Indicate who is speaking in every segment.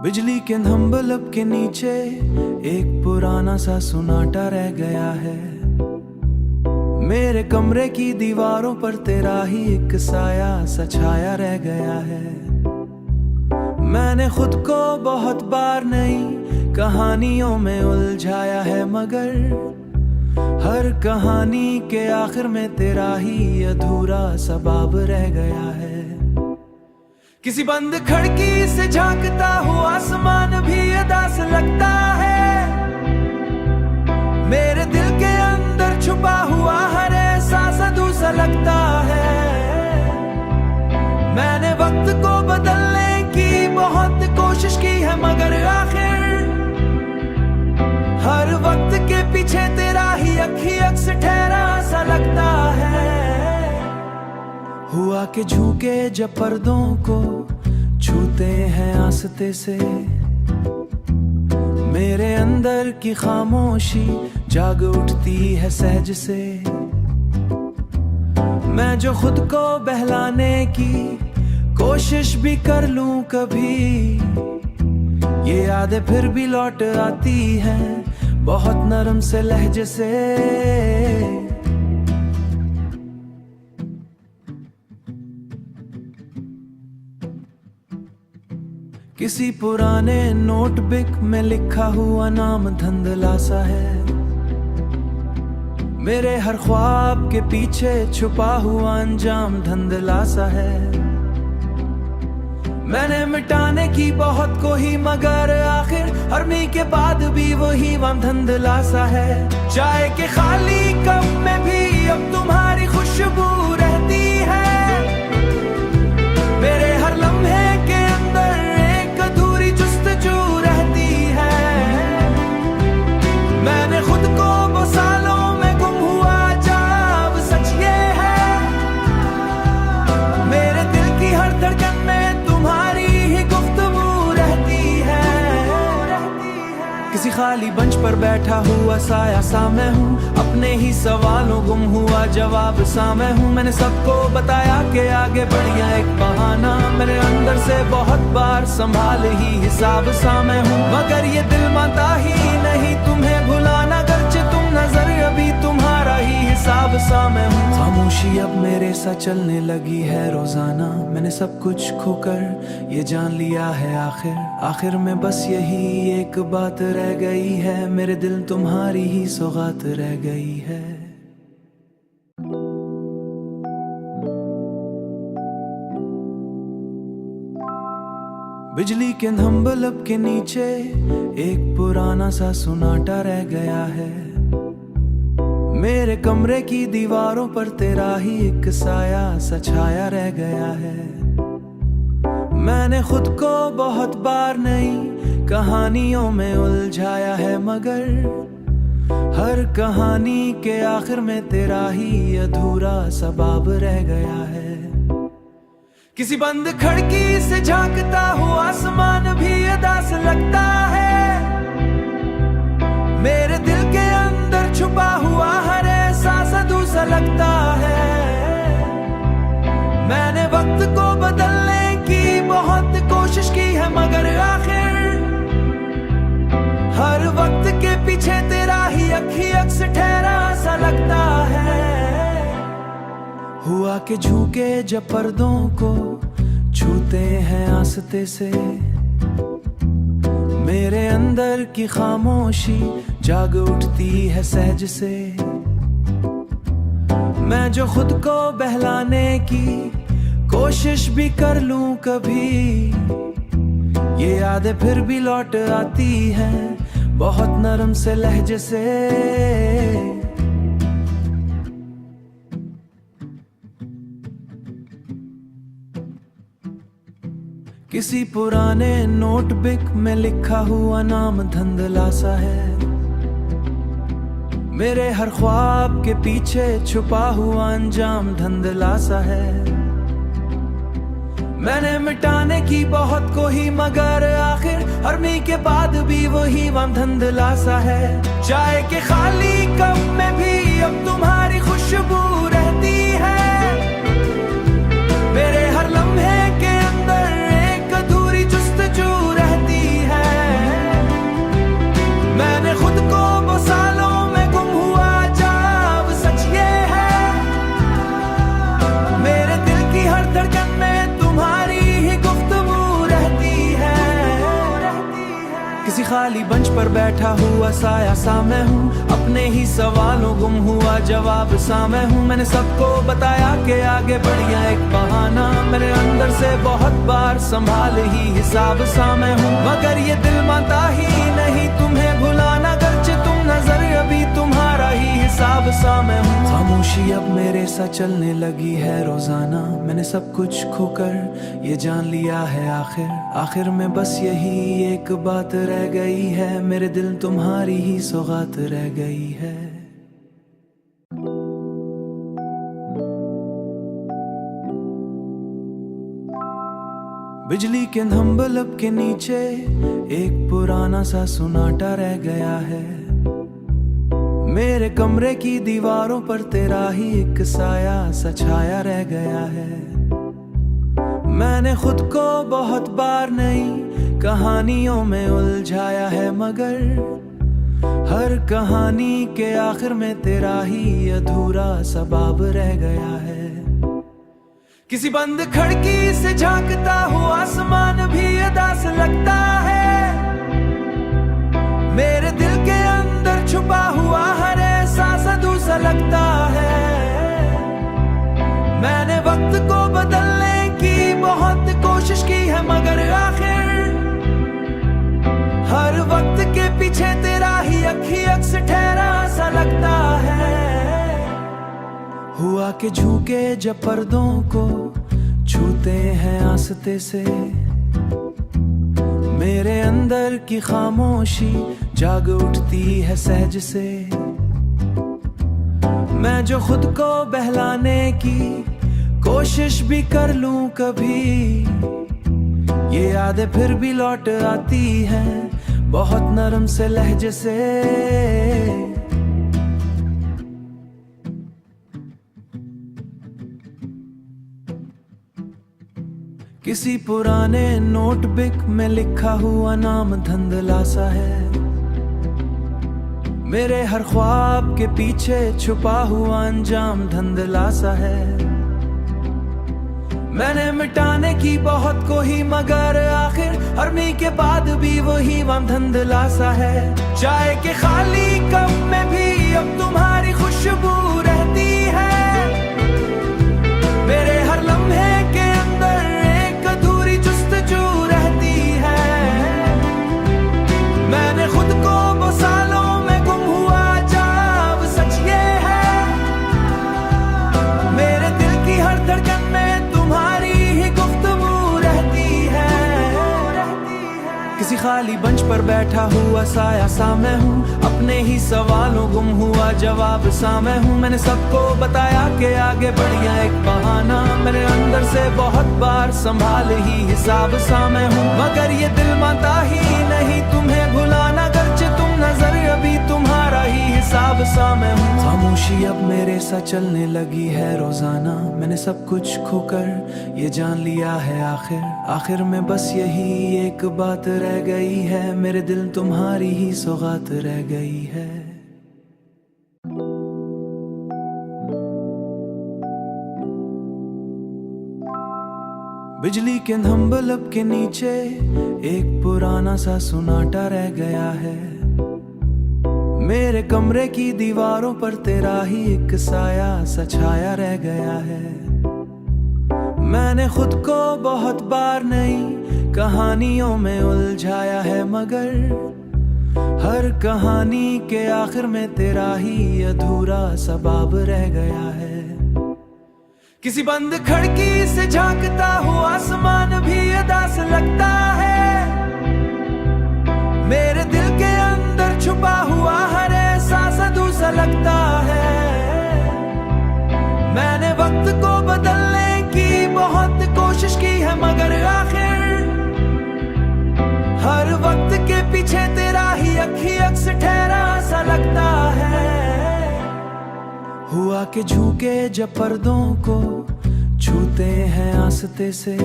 Speaker 1: बिजली के धम बल्ब के नीचे एक पुराना सा सुनाटा रह गया है। मेरे कमरे की दीवारों पर तेरा ही एक साया सा छाया रह गया है। मैंने खुद को बहुत बार नई कहानियों में उलझाया है, मगर हर कहानी के आखिर में तेरा ही अधूरा सा बाब रह गया है। किसी बंद खिड़की से झांकता हुआ आसमान भी उदास लगता है। मेरे दिल के अंदर छुपा हुआ हर एहसास अधूरा लगता है। मैंने वक्त को बदलने की बहुत कोशिश की है, मगर आखिर हर वक्त के पीछे तेरा ही अखी अक्स ठहरा सा लगता है। हुआ के झुके जब पर्दों को छूते हैं आस्ते से, मेरे अंदर की खामोशी जाग उठती है सहज से। मैं जो खुद को बहलाने की कोशिश भी कर लूं कभी, ये यादें फिर भी लौट आती हैं बहुत नरम से लहजे से। किसी पुराने नोटबुक में लिखा हुआ नाम धुंधला सा है। मेरे हर ख्वाब के पीछे छुपा हुआ अंजाम धुंधला सा है। मैंने मिटाने की बहुत कोई, मगर आखिर हरमी के बाद भी वही वम धुंधला सा है। चाय के खाली कप में भी अब तुम्हारी खुशबू रहती है। मेरे हर लम्हे के अंदर एक अधूरी जुस्तजू रहती है। मैंने खुद को वो सालों में गुम हुआ जब सच ये है। मेरे दिल की हर धड़कन में तुम्हारी ही गुफ्तगू रहती है। किसी खाली बेंच पर बैठा हुआ साया सा मैं हूँ, अपने ही सवालों गुम हुआ जवाब सा मैं हूँ। मैंने सबको बताया कि आगे बढ़िया एक बहाना, मेरे अंदर से बहुत बार संभाल ही हिसाब सा मैं हूँ। मगर ये दिल मानता ही नहीं तुम्हें भुलाना, गर्चे तुम नजर अभी तुम्हारा ही हिसाब सा मैं हूँ। खामोशी अब मेरे साथ चलने लगी है रोजाना। मैंने सब कुछ खोकर ये जान लिया है आखिर में बस यही एक बात रह गई है। मेरे दिल तुम्हारी ही सौगात रह गई है। बिजली के धम बल्ब के नीचे एक पुराना सा सुनाटा रह गया है। मेरे कमरे की दीवारों पर तेरा ही एक साया सा छाया रह गया है। मैंने खुद को बहुत बार नई कहानियों में उलझाया है, मगर हर कहानी के आखिर में तेरा ही अधूरा सा बाब रह गया है। किसी बंद खिड़की से झांकता हुआ आसमान भी उदास लगता है। मेरे दिल के अंदर छुपा हुआ हर एहसास अधूरा लगता है। मैंने वक्त को बदलने की बहुत कोशिश की है, मगर आखिर हर वक्त के पीछे तेरा ही अखी अक्स ठहरा सा लगता है। हुआ के झुके जब पर्दों को छूते हैं आस्ते से, मेरे अंदर की खामोशी जाग उठती है सहज से। मैं जो खुद को बहलाने की कोशिश भी कर लूं कभी, ये यादें फिर भी लौट आती हैं बहुत नरम से लहजे से। किसी पुराने नोटबुक में लिखा हुआ नाम धुंधला सा है। मेरे हर ख्वाब के पीछे छुपा हुआ अंजाम धुंधला सा है। मैंने मिटाने की बहुत कोई, मगर आखिर हरमी के बाद भी वही वम धुंधला सा है। चाय के खाली कप में भी अब तुम्हारी खुशबू रहती है। मेरे हर लम्हे के अंदर एक अधूरी जुस्तजू रहती खाली बंच पर बैठा हुआ साया सा मैं हूँ, अपने ही सवालों गुम हुआ जवाब सा मैं हूँ। मैंने सबको बताया कि आगे बढ़िया एक बहाना, मेरे अंदर से बहुत बार संभाल ही हिसाब सा मैं हूँ। मगर ये दिल मानता ही नहीं तुम्हें भुलाना, गर्चे तुम नजर अभी तुम्हारा ही हिसाब सा मैं हूँ। खामोशी अब मेरे सा चलने लगी है रोजाना, मैंने सब कुछ खोकर ये जान लिया है आखिर में बस यही एक बात रह गई है, मेरे दिल तुम्हारी ही सौगात रह गई है। बिजली के धम बल्ब के नीचे एक पुराना सा सुनाटा रह गया है, मेरे कमरे की दीवारों पर तेरा ही एक साया सा छाया रह गया है। मैंने खुद को बहुत बार नई कहानियों में उलझाया है, मगर हर कहानी के आखिर में तेरा ही अधूरा सा बाब रह गया है। किसी बंद खिड़की से झांकता हुआ आसमान भी उदास लगता है, मेरे दिल के अंदर छुपा हुआ हर एहसास अधूरा लगता है। मैंने वक्त को बदलने की बहुत कोशिश की है, मगर आखिर हर वक्त के पीछे तेरा ही अखी अक्स ठहरा सा लगता है। हुआ के झुके जब पर्दों को छूते हैं आस्ते से, मेरे अंदर की खामोशी जाग उठती है सहज से। मैं जो खुद को बहलाने की कोशिश भी कर लूं कभी, ये यादें फिर भी लौट आती हैं बहुत नरम से लहजे से। किसी पुराने नोटबुक में लिखा हुआ नाम धुंधला सा है, मेरे हर ख्वाब के पीछे छुपा हुआ अंजाम धुंधला सा है। मैंने मिटाने की बहुत कोई, मगर आखिर हर मी के बाद भी वही वम धुंधला सा है। चाय के खाली कप में भी अब तुम्हारी खुशबू रहती है, मेरे हर लम्हे के अंदर एक अधूरी जुस्तजू रहती है। मैंने खुद को वो सालों में गुम हुआ जब सच ये है, मेरे दिल की हर धड़कन में तुम्हारी ही गुफ्तगू रहती है। किसी खाली बंच पर बैठा हुआ साया सा मैं हूँ, अपने ही सवालों गुम हुआ जवाब सा मैं हूँ। मैंने सबको बताया कि आगे बढ़िया एक बहाना, मेरे अंदर से बहुत बार संभाल ही हिसाब सा मैं हूँ। मगर ये दिल मानता ही नहीं तुम्हें भुलाना, गर्चे तुम नजर अभी तुम्हारा ही हिसाब सा मैं हूँ। खामोशी अब मेरे सा चलने लगी है रोजाना, मैंने सब कुछ खोकर ये जान लिया है आखिर में बस यही एक बात रह गई है, मेरे दिल तुम्हारी ही सौगात रह गई है। बिजली के धम बल्ब के नीचे एक पुराना सा सुनाटा रह गया है, मेरे कमरे की दीवारों पर तेरा ही एक साया सा छाया रह गया है। मैंने खुद को बहुत बार नई कहानियों में उलझाया है, मगर हर कहानी के आखिर में तेरा ही अधूरा सा बाब रह गया है। किसी बंद खिड़की से झांकता हुआ आसमान भी उदास लगता है, मेरे दिल के अंदर छुपा हुआ हर एहसास अधूरा लगता है। मैंने वक्त को बदलने की बहुत कोशिश की है, मगर आखिर हर वक्त के पीछे तेरा ही अखी अक्स ठहरा सा लगता है। हुआ के झुके जब पर्दों को छूते हैं आस्ते से,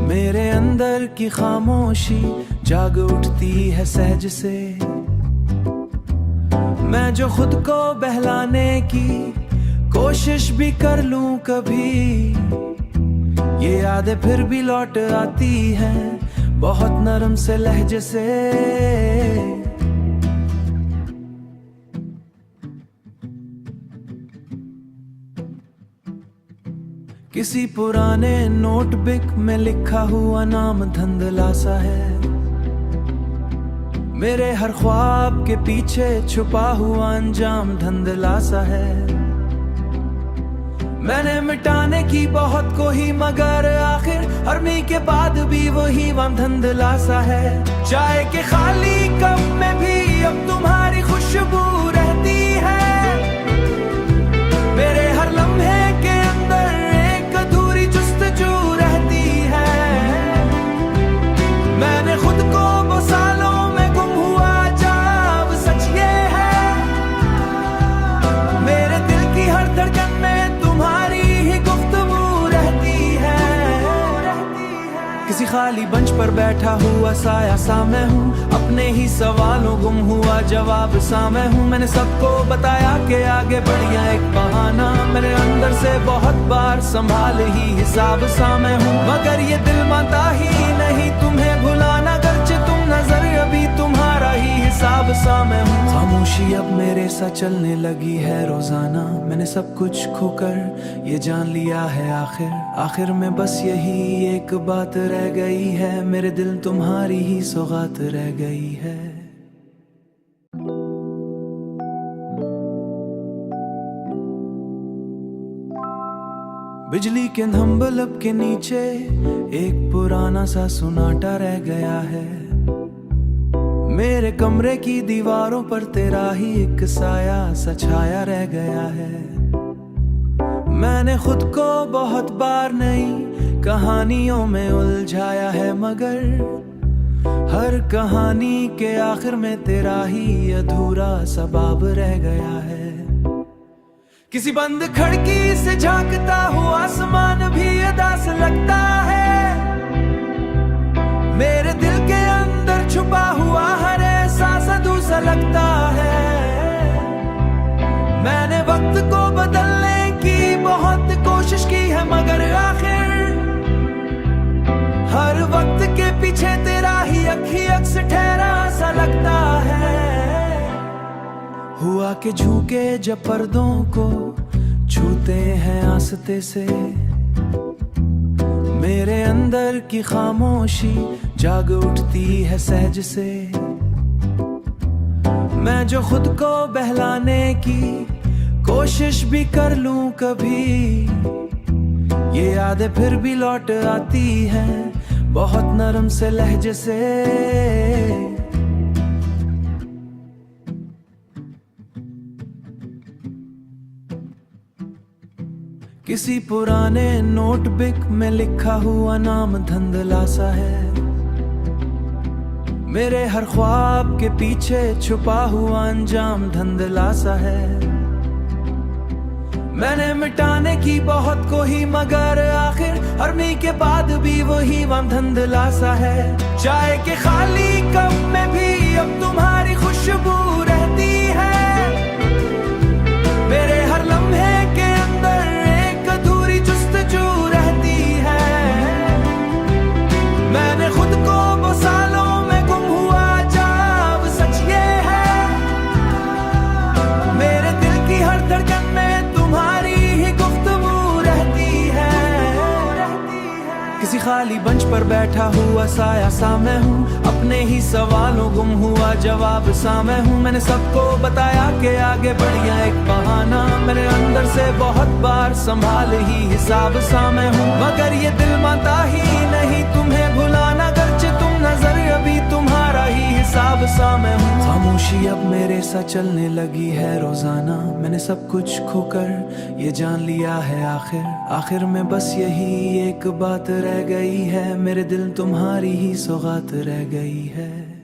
Speaker 1: मेरे अंदर की खामोशी जाग उठती है सहज से। मैं जो खुद को बहलाने की कोशिश भी कर लूं कभी, ये यादें फिर भी लौट आती हैं बहुत नरम से लहजे से। किसी पुराने नोटबुक में लिखा हुआ नाम धंधला सा है। मेरे हर ख्वाब के पीछे छुपा हुआ अंजाम धंधला सा है। मैंने मिटाने की बहुत कोई मगर आखिर हरमी के बाद भी वही वम धंधला सा है। चाय के खाली कप में भी अब तुम्हारी खुशबू रहती है। मेरे हर लम्हे के अंदर एक अधूरी जुस्तजू रहती है। मैंने खुद को वो सालों में गुम हुआ जब सच ये है। मेरे दिल की हर धड़कन में तुम्हारी ही गुफ्तगू रहती है। किसी खाली बंच पर बैठा हुआ साया सा मैं हूँ। अपने ही सवालों गुम हुआ जवाब सा मैं हूँ। मैंने सबको बताया कि आगे बढ़िया एक बहाना। मेरे अंदर से बहुत बार संभाल ही हिसाब सा मैं हूँ। मगर ये दिल मानता ही नहीं तुम्हें भुलाना। गर्चे तुम नजर अभी तुम्हारा ही हिसाब सा मैं हूँ। खामोशी अब मेरे साथ चलने लगी है रोजाना। मैंने सब कुछ खोकर ये जान लिया है आखिर में बस यही एक बात रह गई है। मेरे दिल तुम्हारी ही सौगात रह गई है। बिजली के धम्बलब के नीचे एक पुराना सा सुनाटा रह गया है। मेरे कमरे की दीवारों पर तेरा ही एक साया सा छाया रह गया है। मैंने खुद को बहुत बार नई कहानियों में उलझाया है। मगर हर कहानी के आखिर में तेरा ही अधूरा सबाब रह गया है। किसी बंद खिड़की से झांकता हुआ आसमान भी उदास लगता है। मेरे दिल के अंदर छुपा हुआ हर एहसास अधूरा लगता है। मैंने वक्त को बदलने की बहुत कोशिश की है मगर आखिर हर वक्त के पीछे तेरा ही अक्स ठहरा सा लगता है। हुआ के झुके जब पर्दों को छूते हैं आस्ते से। मेरे अंदर की खामोशी जाग उठती है सहज से। मैं जो खुद को बहलाने की कोशिश भी कर लूं कभी, ये यादें फिर भी लौट आती हैं बहुत नरम से लहजे से। किसी पुराने नोटबुक में लिखा हुआ नाम धंधला सा है। मेरे हर ख्वाब के पीछे छुपा हुआ अंजाम धंधला सा है। मैंने मिटाने की बहुत कोई मगर आखिर हरमी के बाद भी वही वम धंधला सा है। चाय के खाली कप में भी अब तुम्हारी खुशबू रहती है। मेरे हर लम्हे के अंदर एक अधूरी जुस्तजू रहती है। मैंने खुद को वो सालों में गुम हुआ जब सच ये है। मेरे दिल की हर धड़कन में तुम्हारी ही गुफ्तगू रहती है। किसी खाली बंच पर बैठा हुआ साया सा मैं हूँ। अपने ही सवालों गुम हुआ जवाब सा मैं हूँ। मैंने सबको बताया कि आगे बढ़िया एक बहाना। मेरे अंदर से बहुत बार संभाल ही हिसाब सा मैं हूँ। मगर ये दिल मानता ही नहीं तुम्हें भुलाना। गर्चे तुम नजर अभी तुम्हारा ही हिसाब सा मैं हूँ। खामोशी अब मेरे साथ चलने लगी है रोजाना। मैंने सब कुछ खोकर ये जान लिया है आखिर में बस यही एक बात रह गई है। मेरे दिल तुम्हारी ही सौगात रह गई है।